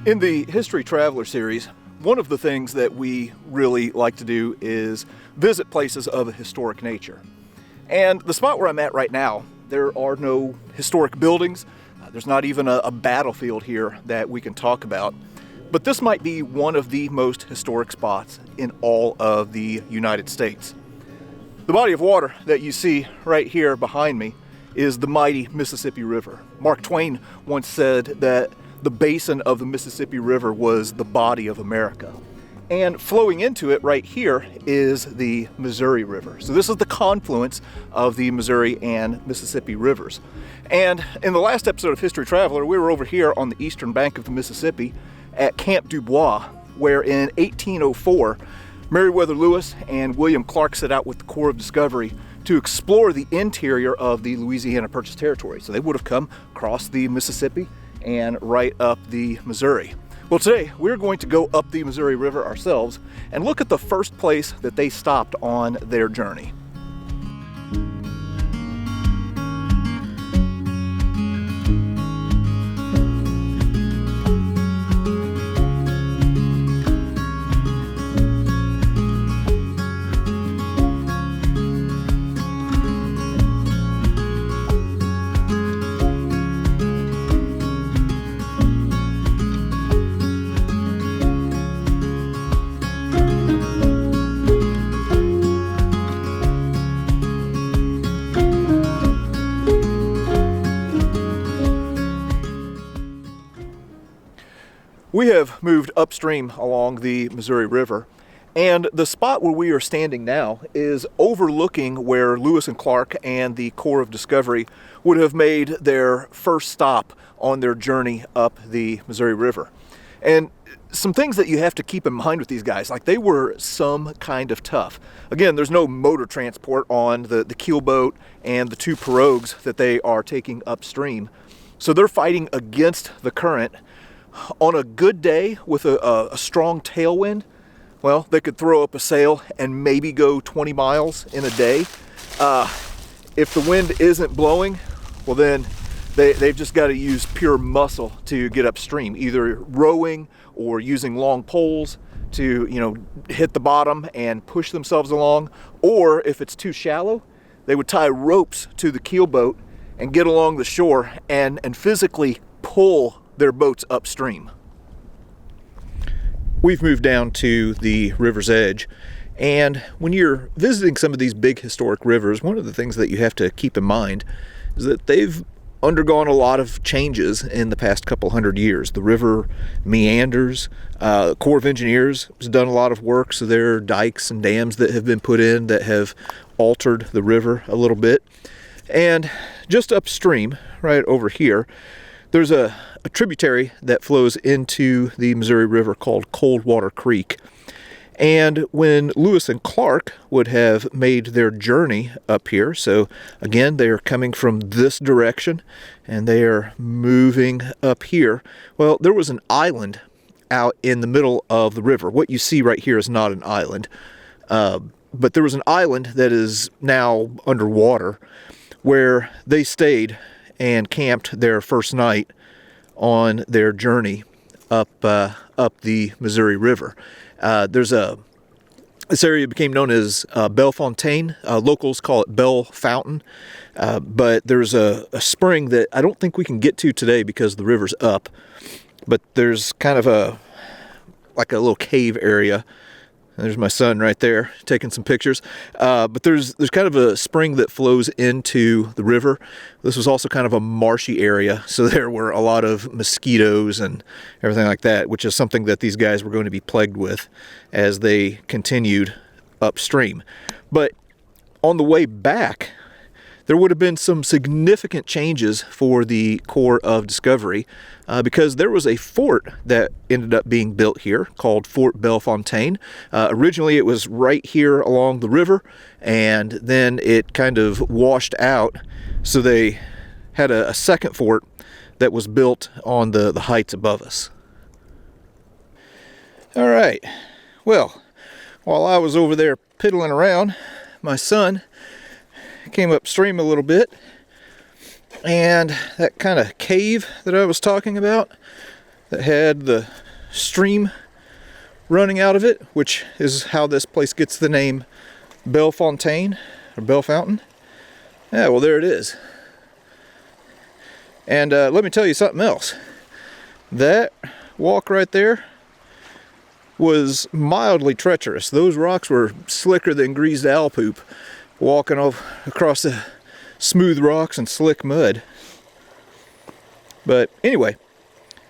In the History Traveler series, one of the things that we really like to do is visit places of a historic nature. And the spot where I'm at right now, there are no historic buildings. There's not even a battlefield here that we can talk about. But this might be one of the most historic spots in all of the United States. The body of water that you see right here behind me is the mighty Mississippi River. Mark Twain once said that the basin of the Mississippi River was the body of America. And flowing into it right here is the Missouri River. So this is the confluence of the Missouri and Mississippi rivers. And in the last episode of History Traveler, we were over here on the eastern bank of the Mississippi at Camp DuBois, where in 1804, Meriwether Lewis and William Clark set out with the Corps of Discovery to explore the interior of the Louisiana Purchase territory. So they would have come across the Mississippi and right up the Missouri. Well, today we're going to go up the Missouri River ourselves and look at the first place that they stopped on their journey. We have moved upstream along the Missouri River, and the spot where we are standing now is overlooking where Lewis and Clark and the Corps of Discovery would have made their first stop on their journey up the Missouri River. And some things that you have to keep in mind with these guys, like they were some kind of tough. Again, there's no motor transport on the keelboat and the two pirogues that they are taking upstream. So they're fighting against the current. On a good day with a strong tailwind, well, they could throw up a sail and maybe go 20 miles in a day. If the wind isn't blowing, well then they've just got to use pure muscle to get upstream, either rowing or using long poles to, hit the bottom and push themselves along. Or if it's too shallow, they would tie ropes to the keelboat and get along the shore and physically pull their boats upstream. We've moved down to the river's edge, and when you're visiting some of these big historic rivers, one of the things that you have to keep in mind is that they've undergone a lot of changes in the past couple hundred years. The river meanders. The Corps of Engineers has done a lot of work, so there are dikes and dams that have been put in that have altered the river a little bit. And just upstream, right over here, there's a tributary that flows into the Missouri River called Coldwater Creek. And when Lewis and Clark would have made their journey up here, so again, they are coming from this direction and they are moving up here. Well, there was an island out in the middle of the river. What you see right here is not an island, but there was an island that is now underwater where they stayed and camped their first night on their journey up the Missouri River. This area became known as Belle Fontaine. Locals call it Belle Fountain, but there's a spring that I don't think we can get to today because the river's up, but there's kind of like a little cave area. There's my son right there taking some pictures. But there's kind of a spring that flows into the river. This was also kind of a marshy area, so there were a lot of mosquitoes and everything like that, which is something that these guys were going to be plagued with as they continued upstream. But on the way back, there would have been some significant changes for the Corps of Discovery because there was a fort that ended up being built here called Fort Belle Fontaine. Originally, it was right here along the river, and then it kind of washed out. So they had a second fort that was built on the heights above us. All right. Well, while I was over there piddling around, my son came upstream a little bit, and that kind of cave that I was talking about, that had the stream running out of it, which is how this place gets the name Belle Fontaine, or Belle Fountain. Yeah, well, there it is. And let me tell you something else. That walk right there was mildly treacherous. Those rocks were slicker than greased owl poop, walking across the smooth rocks and slick mud. But anyway,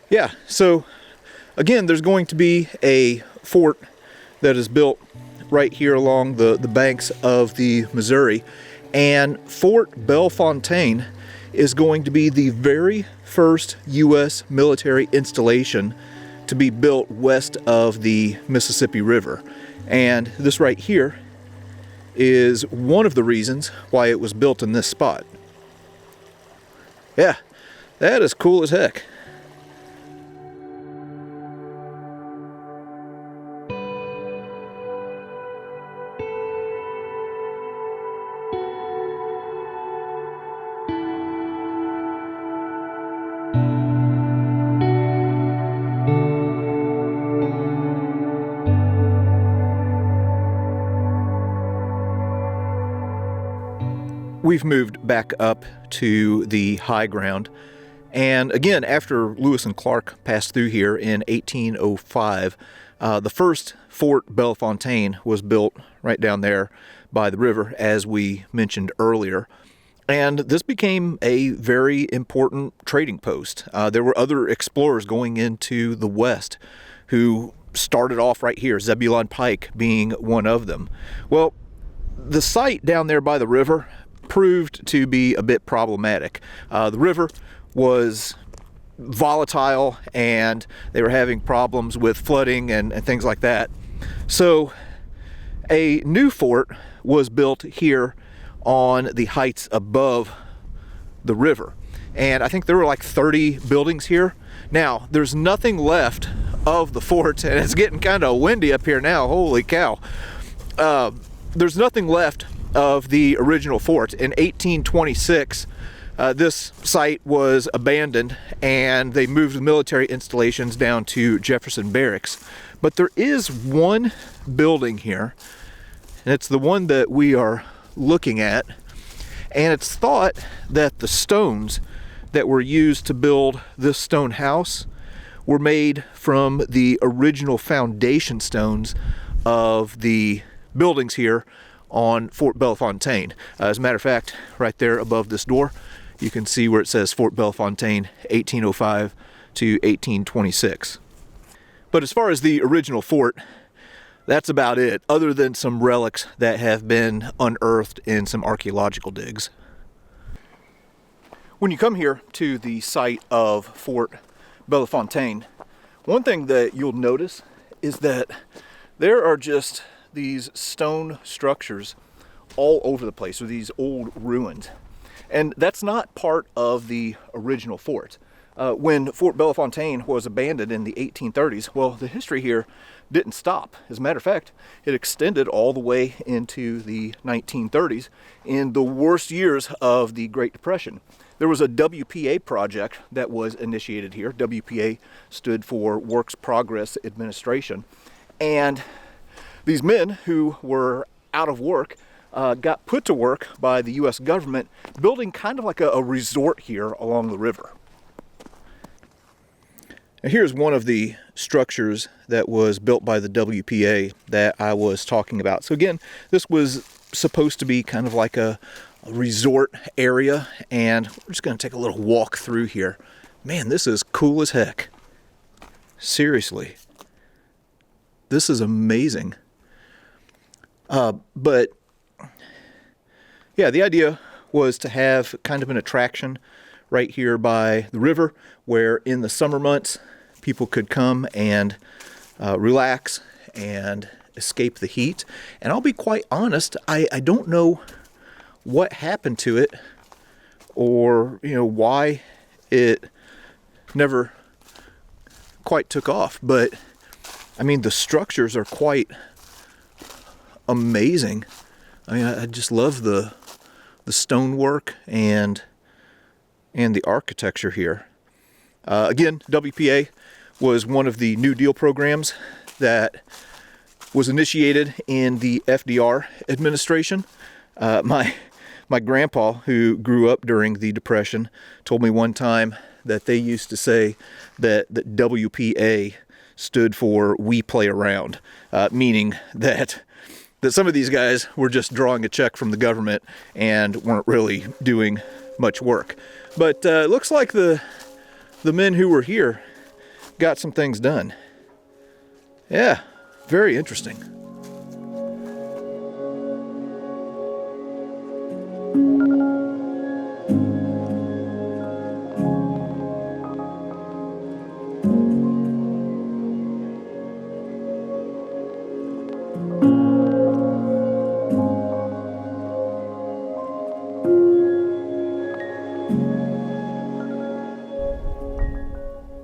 yeah, so again, there's going to be a fort that is built right here along the banks of the Missouri, and Fort Belle Fontaine is going to be the very first U.S. military installation to be built west of the Mississippi River. And this right here is one of the reasons why it was built in this spot. Yeah, that is cool as heck. We've moved back up to the high ground, and again, after Lewis and Clark passed through here in 1805, the first Fort Belle Fontaine was built right down there by the river, as we mentioned earlier, and this became a very important trading post. There were other explorers going into the west who started off right here, Zebulon Pike being one of them. Well, the site down there by the river proved to be a bit problematic. The river was volatile, and they were having problems with flooding and things like that. So a new fort was built here on the heights above the river, and I think there were like 30 buildings here. Now there's nothing left of the fort, and it's getting kind of windy up here now. Holy cow. There's nothing left of the original fort. In 1826, this site was abandoned, and they moved the military installations down to Jefferson Barracks. But there is one building here, and it's the one that we are looking at, and it's thought that the stones that were used to build this stone house were made from the original foundation stones of the buildings here on Fort Belle Fontaine. As a matter of fact, right there above this door, you can see where it says Fort Belle Fontaine, 1805 to 1826. But as far as the original fort, that's about it, other than some relics that have been unearthed in some archaeological digs. When you come here to the site of Fort Belle Fontaine, one thing that you'll notice is that there are just these stone structures all over the place, or these old ruins. And that's not part of the original fort. When Fort Belle Fontaine was abandoned in the 1830s, well, the history here didn't stop. As a matter of fact, it extended all the way into the 1930s in the worst years of the Great Depression. There was a WPA project that was initiated here. WPA stood for Works Progress Administration. And these men who were out of work got put to work by the U.S. government building kind of like a resort here along the river. Now here's one of the structures that was built by the WPA that I was talking about. So again, this was supposed to be kind of like a resort area, and we're just going to take a little walk through here. Man, this is cool as heck. Seriously. This is amazing. But yeah, the idea was to have kind of an attraction right here by the river, where in the summer months people could come and relax and escape the heat. And I'll be quite honest, I don't know what happened to it, or why it never quite took off. But I mean, the structures are quite amazing. I mean, I just love the stonework and the architecture here. Again, WPA was one of the New Deal programs that was initiated in the FDR administration. My grandpa, who grew up during the Depression, told me one time that they used to say that WPA stood for We Play Around, meaning that some of these guys were just drawing a check from the government and weren't really doing much work. But it looks like the men who were here got some things done. Yeah, very interesting.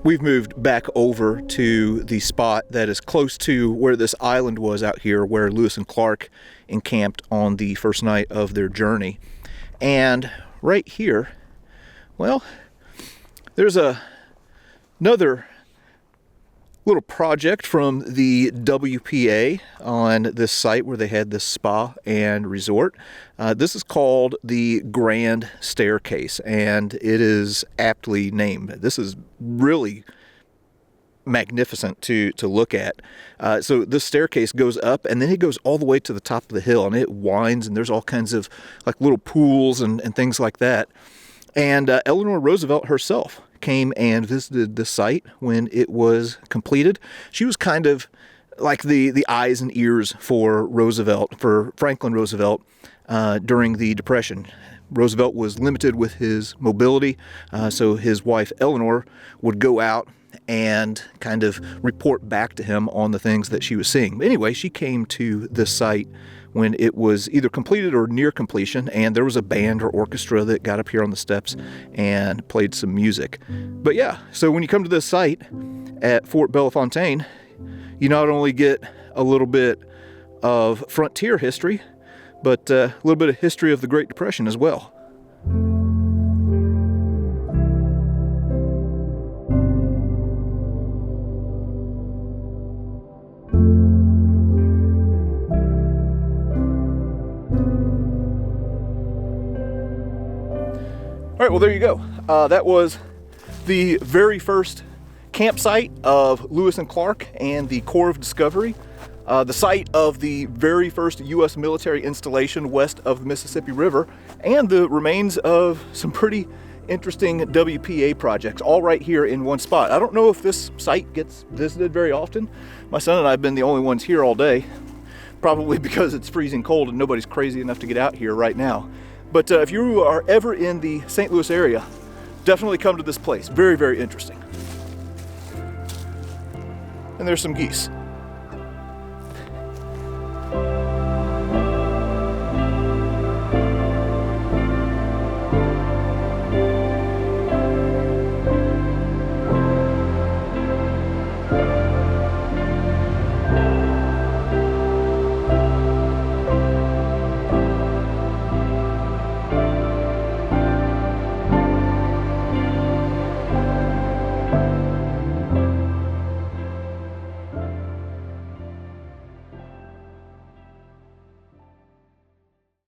We've moved back over to the spot that is close to where this island was out here, where Lewis and Clark encamped on the first night of their journey. And right here, well, there's another little project from the WPA on this site where they had this spa and resort. This is called the Grand Staircase, and it is aptly named. This is really magnificent to look at. So this staircase goes up, and then it goes all the way to the top of the hill, and it winds, and there's all kinds of like little pools and things like that. And Eleanor Roosevelt herself came and visited the site when it was completed. She was kind of like the eyes and ears for Franklin Roosevelt during the Depression. Roosevelt was limited with his mobility, so his wife Eleanor would go out and kind of report back to him on the things that she was seeing. But anyway, she came to this site when it was either completed or near completion, and there was a band or orchestra that got up here on the steps and played some music. But yeah, so when you come to this site at Fort Belle Fontaine, you not only get a little bit of frontier history, but a little bit of history of the Great Depression as well. All right, well, there you go. That was the very first campsite of Lewis and Clark and the Corps of Discovery, the site of the very first U.S. military installation west of the Mississippi River, and the remains of some pretty interesting WPA projects, all right here in one spot. I don't know if this site gets visited very often. My son and I have been the only ones here all day, probably because it's freezing cold and nobody's crazy enough to get out here right now. But if you are ever in the St. Louis area, definitely come to this place. Very, very interesting. And there's some geese.